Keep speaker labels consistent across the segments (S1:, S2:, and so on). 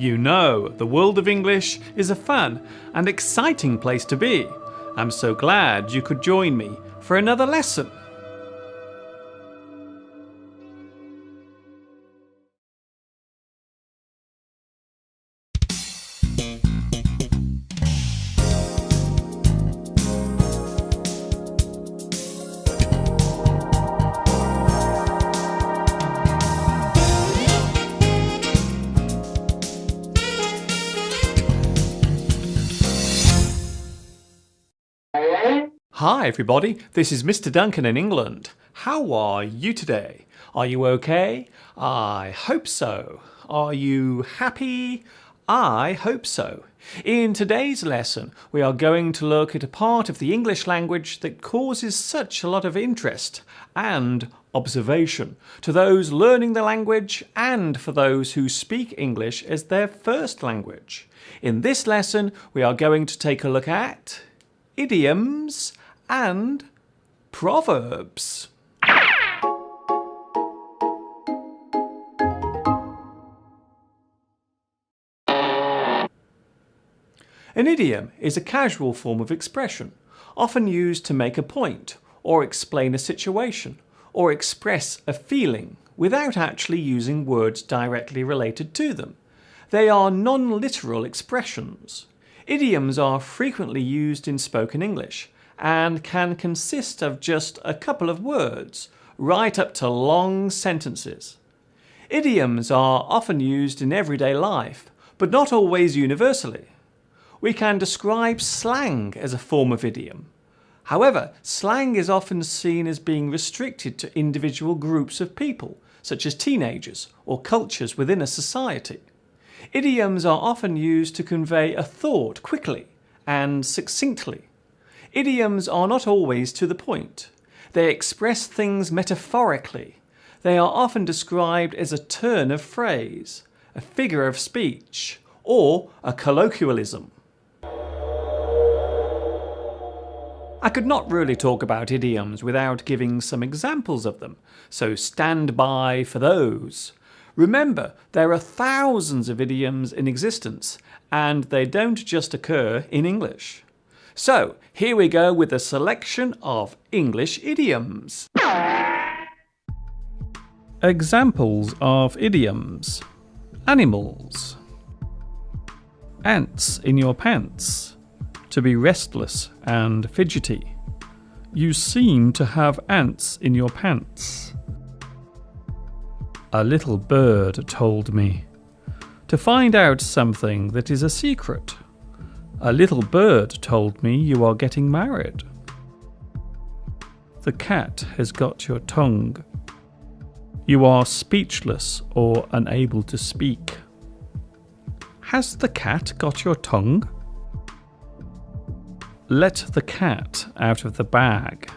S1: You know, the world of English is a fun and exciting place to be. I'm so glad you could join me for another lesson. Hi everybody, this is Mr. Duncan in England. How are you today? Are you okay? I hope so. Are you happy? I hope so. In today's lesson, we are going to look at a part of the English language that causes such a lot of interest and observation to those learning the language and for those who speak English as their first language. In this lesson, we are going to take a look at idioms and proverbs. An idiom is a casual form of expression, often used to make a point, or explain a situation, or express a feeling, without actually using words directly related to them. They are non-literal expressions. Idioms are frequently used in spoken English, and can consist of just a couple of words, right up to long sentences. Idioms are often used in everyday life, but not always universally. We can describe slang as a form of idiom. However, slang is often seen as being restricted to individual groups of people, such as teenagers or cultures within a society. Idioms are often used to convey a thought quickly and succinctly. Idioms are not always to the point. They express things metaphorically. They are often described as a turn of phrase, a figure of speech, or a colloquialism. I could not really talk about idioms without giving some examples of them, so stand by for those. Remember, there are thousands of idioms in existence, and they don't just occur in English. So, here we go with a selection of English idioms. Examples of idioms. Animals. Ants in your pants. To be restless and fidgety. You seem to have ants in your pants. A little bird told me. To find out something that is a secret. A little bird told me you are getting married. The cat has got your tongue. You are speechless or unable to speak. Has the cat got your tongue? Let the cat out of the bag.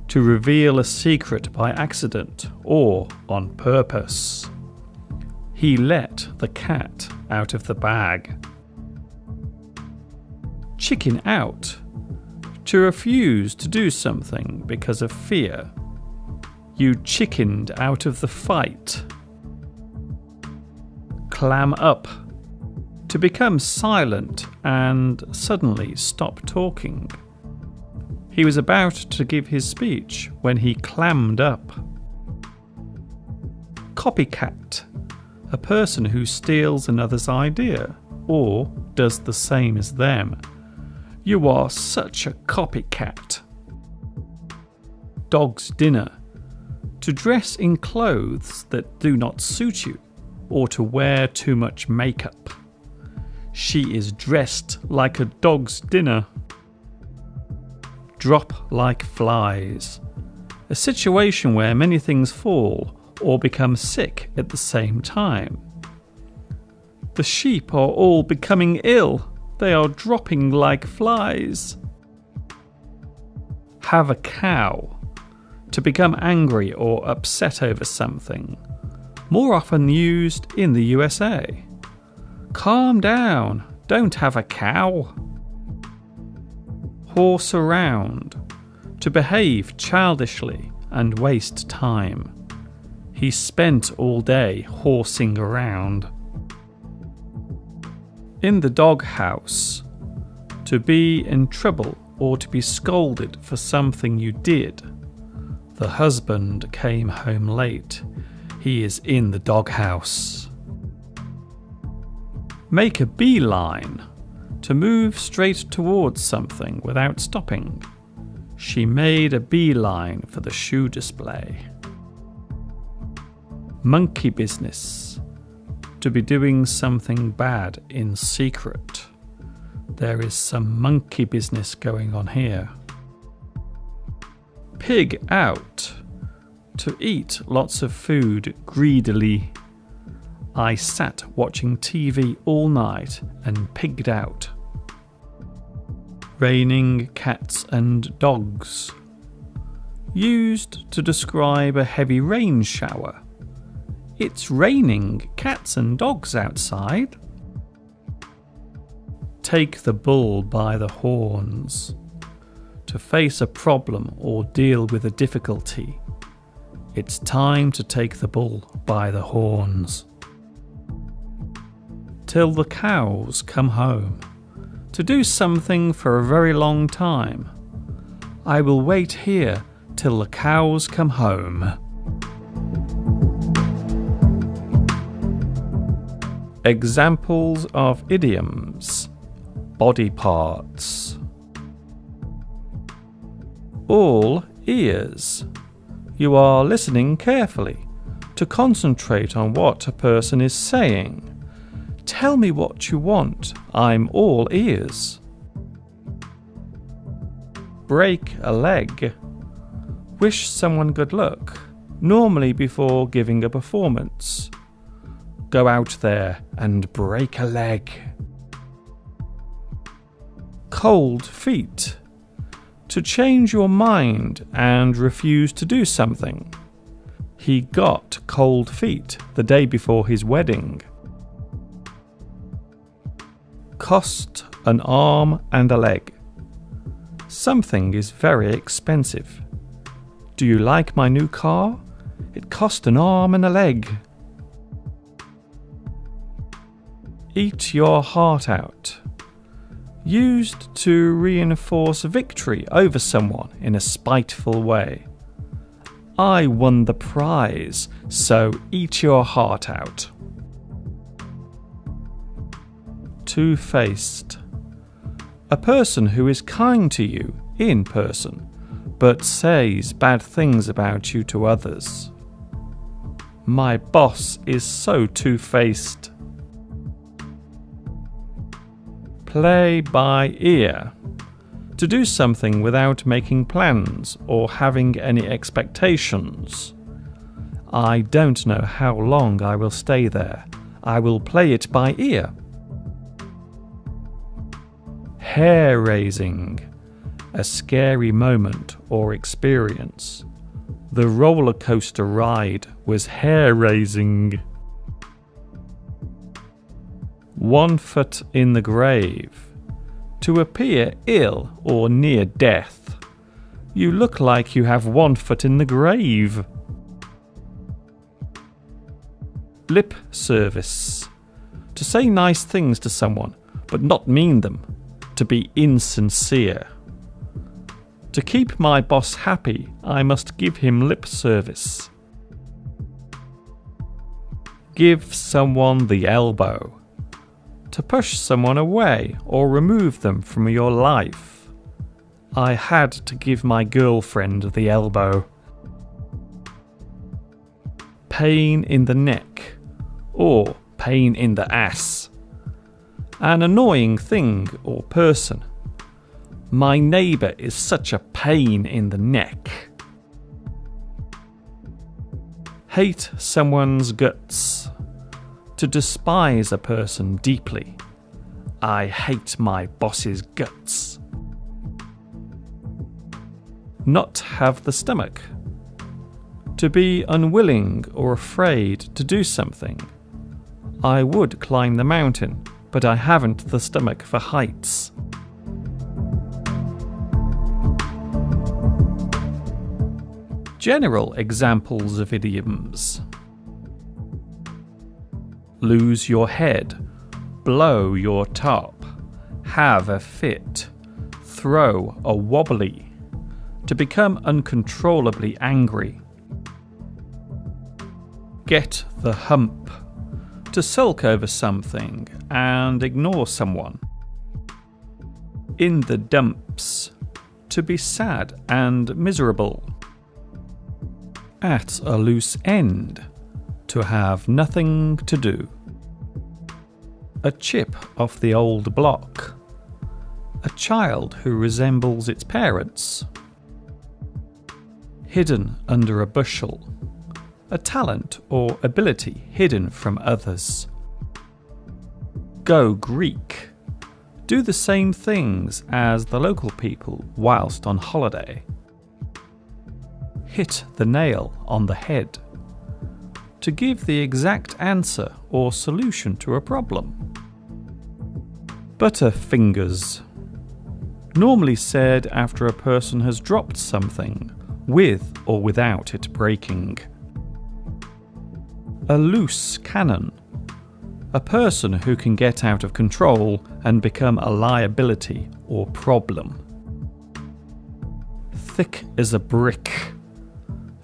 S1: To reveal a secret by accident or on purpose. He let the cat out of the bag. Chicken out. To refuse to do something because of fear. You chickened out of the fight. Clam up. To become silent and suddenly stop talking. He was about to give his speech when he clammed up. Copycat. A person who steals another's idea or does the same as them. You are such a copycat. Dog's dinner. To dress in clothes that do not suit you or to wear too much makeup. She is dressed like a dog's dinner. Drop like flies. A situation where many things fall or become sick at the same time. The sheep are all becoming ill. They are dropping like flies. Have a cow. To become angry or upset over something. More often used in the USA. Calm down. Don't have a cow. Horse around. To behave childishly and waste time. He spent all day horsing around. In the doghouse. To be in trouble or to be scolded for something you did. The husband came home late. He is in the doghouse. Make a beeline. To move straight towards something without stopping. She made a beeline for the shoe display. Monkey business. To be doing something bad in secret. There is some monkey business going on here. Pig out. To eat lots of food greedily. I sat watching TV all night and pigged out. Raining cats and dogs. Used to describe a heavy rain shower. It's raining cats and dogs outside. Take the bull by the horns. To face a problem or deal with a difficulty. It's time to take the bull by the horns. Till the cows come home. To do something for a very long time. I will wait here till the cows come home. Examples of idioms. Body parts. All ears. You are listening carefully to concentrate on what a person is saying. Tell me what you want. I'm all ears. Break a leg. Wish someone good luck, normally before giving a performance. Go out there and break a leg. Cold feet. To change your mind and refuse to do something. He got cold feet the day before his wedding. Cost an arm and a leg. Something is very expensive. Do you like my new car? It cost an arm and a leg. Eat your heart out. Used to reinforce victory over someone in a spiteful way. I won the prize, so eat your heart out. Two-faced. A person who is kind to you in person, but says bad things about you to others. My boss is so two-faced. Play by ear. To do something without making plans or having any expectations. I don't know how long I will stay there. I will play it by ear. Hair-raising. A scary moment or experience. The roller coaster ride was hair-raising. 1 foot in the grave. To appear ill or near death. You look like you have 1 foot in the grave. Lip service. To say nice things to someone, but not mean them. To be insincere. To keep my boss happy, I must give him lip service. Give someone the elbow. To push someone away or remove them from your life. I had to give my girlfriend the elbow. Pain in the neck or pain in the ass. An annoying thing or person. My neighbour is such a pain in the neck. Hate someone's guts. To despise a person deeply. I hate my boss's guts. Not have the stomach. To be unwilling or afraid to do something. I would climb the mountain, but I haven't the stomach for heights. General examples of idioms. Lose your head
S2: blow your top, have a fit, throw a wobbly, to become uncontrollably angry. Get the hump, to sulk over something and ignore someone. In the dumps, to be sad and miserable. At a loose end, to have nothing to do. A chip off the old block. A child who resembles its parents. Hidden under a bushel. A talent or ability hidden from others. Go Greek. Do the same things as the local people whilst on holiday. Hit the nail on the head. To give the exact answer or solution to a problem. Butterfingers. Normally said after a person has dropped something, with or without it breaking. A loose cannon. A person who can get out of control and become a liability or problem. Thick as a brick.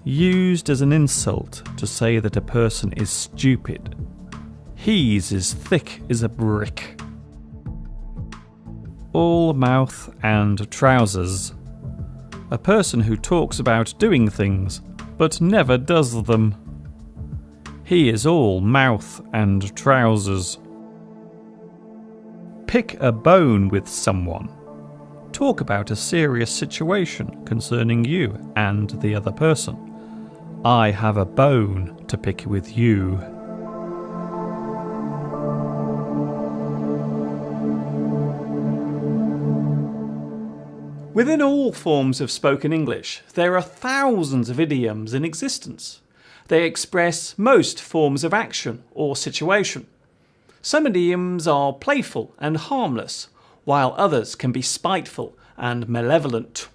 S2: Used as an insult to say that a person is stupid. He's as thick as a brick. All mouth and trousers. A person who talks about doing things but never does them. He is all mouth and trousers. Pick a bone with someone. Talk about a serious situation concerning you and the other person. I have a bone to pick with you.
S1: Within all forms of spoken English, there are thousands of idioms in existence. They express most forms of action or situation. Some idioms are playful and harmless, while others can be spiteful and malevolent.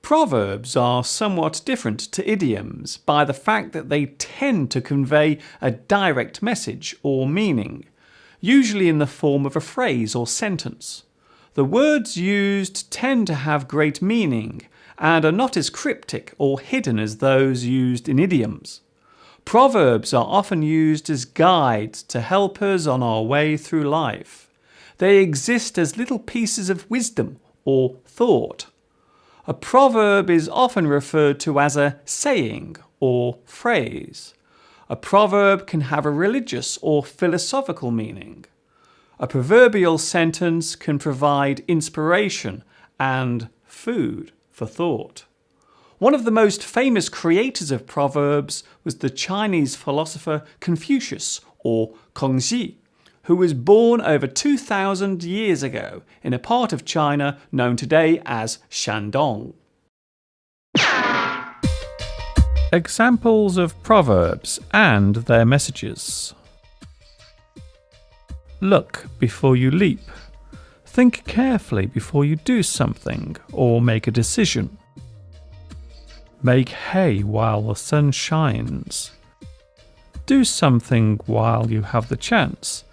S1: Proverbs are somewhat different to idioms by the fact that they tend to convey a direct message or meaning, usually in the form of a phrase or sentence. The words used tend to have great meaning and are not as cryptic or hidden as those used in idioms. Proverbs are often used as guides to help us on our way through life. They exist as little pieces of wisdom or thought. A proverb is often referred to as a saying or phrase. A proverb can have a religious or philosophical meaning. A proverbial sentence can provide inspiration and food for thought. One of the most famous creators of proverbs was the Chinese philosopher Confucius, or Kongzi, who was born over 2,000 years ago in a part of China known today as Shandong.
S2: Examples of proverbs and their messages. Look before you leap. Think carefully before you do something or make a decision. Make hay while the sun shines. Do something while you have the chance,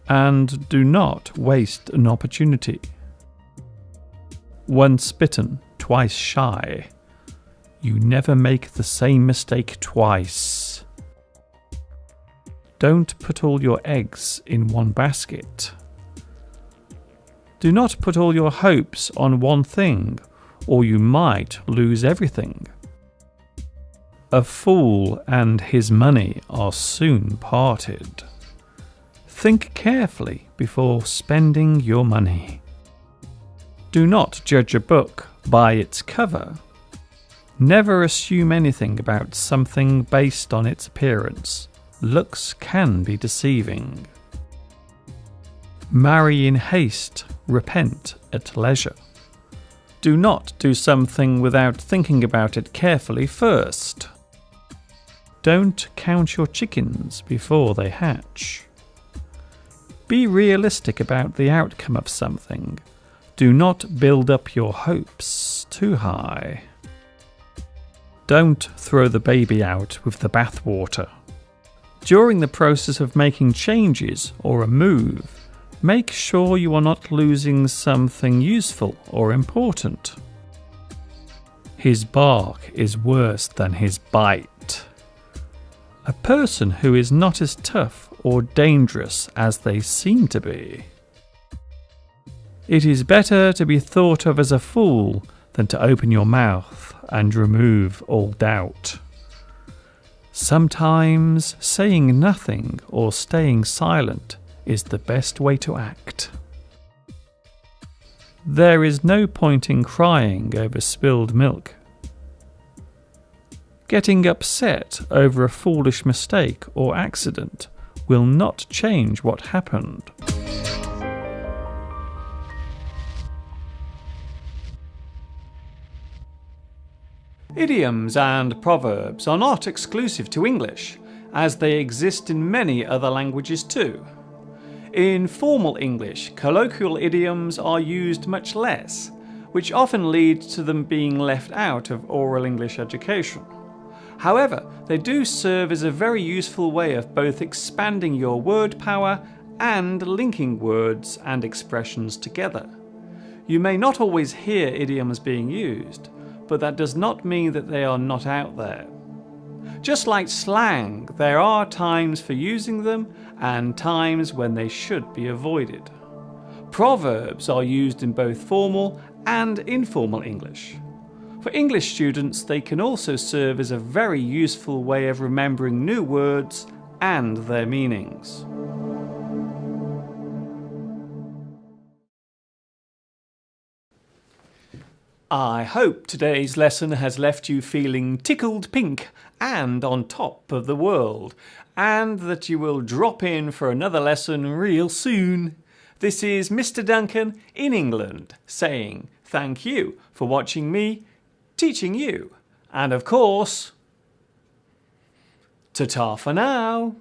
S2: and do not waste an opportunity. Once bitten, twice shy. You never make the same mistake twice. Don't put all your eggs in one basket. Do not put all your hopes on one thing, or you might lose everything. A fool and his money are soon parted. Think carefully before spending your money. Do not judge a book by its cover. Never assume anything about something based on its appearance. Looks can be deceiving. Marry in haste, repent at leisure. Do not do something without thinking about it carefully first. Don't count your chickens before they hatch. Be realistic about the outcome of something. Do not build up your hopes too high. Don't throw the baby out with the bathwater. During the process of making changes or a move, make sure you are not losing something useful or important. His bark is worse than his bite. A person who is not as tough or dangerous as they seem to be. It is better to be thought of as a fool than to open your mouth and remove all doubt. Sometimes saying nothing or staying silent is the best way to act. There is no point in crying over spilled milk. Getting upset over a foolish mistake or accident will not change what happened.
S1: Idioms and proverbs are not exclusive to English, as they exist in many other languages too. In formal English, colloquial idioms are used much less, which often leads to them being left out of oral English education. However, they do serve as a very useful way of both expanding your word power and linking words and expressions together. You may not always hear idioms being used, but that does not mean that they are not out there. Just like slang, there are times for using them and times when they should be avoided. Proverbs are used in both formal and informal English. For English students, they can also serve as a very useful way of remembering new words and their meanings. I hope today's lesson has left you feeling tickled pink and on top of the world, and that you will drop in for another lesson real soon. This is Mr. Duncan in England saying thank you for watching me teaching you. And of course, ta-ta for now.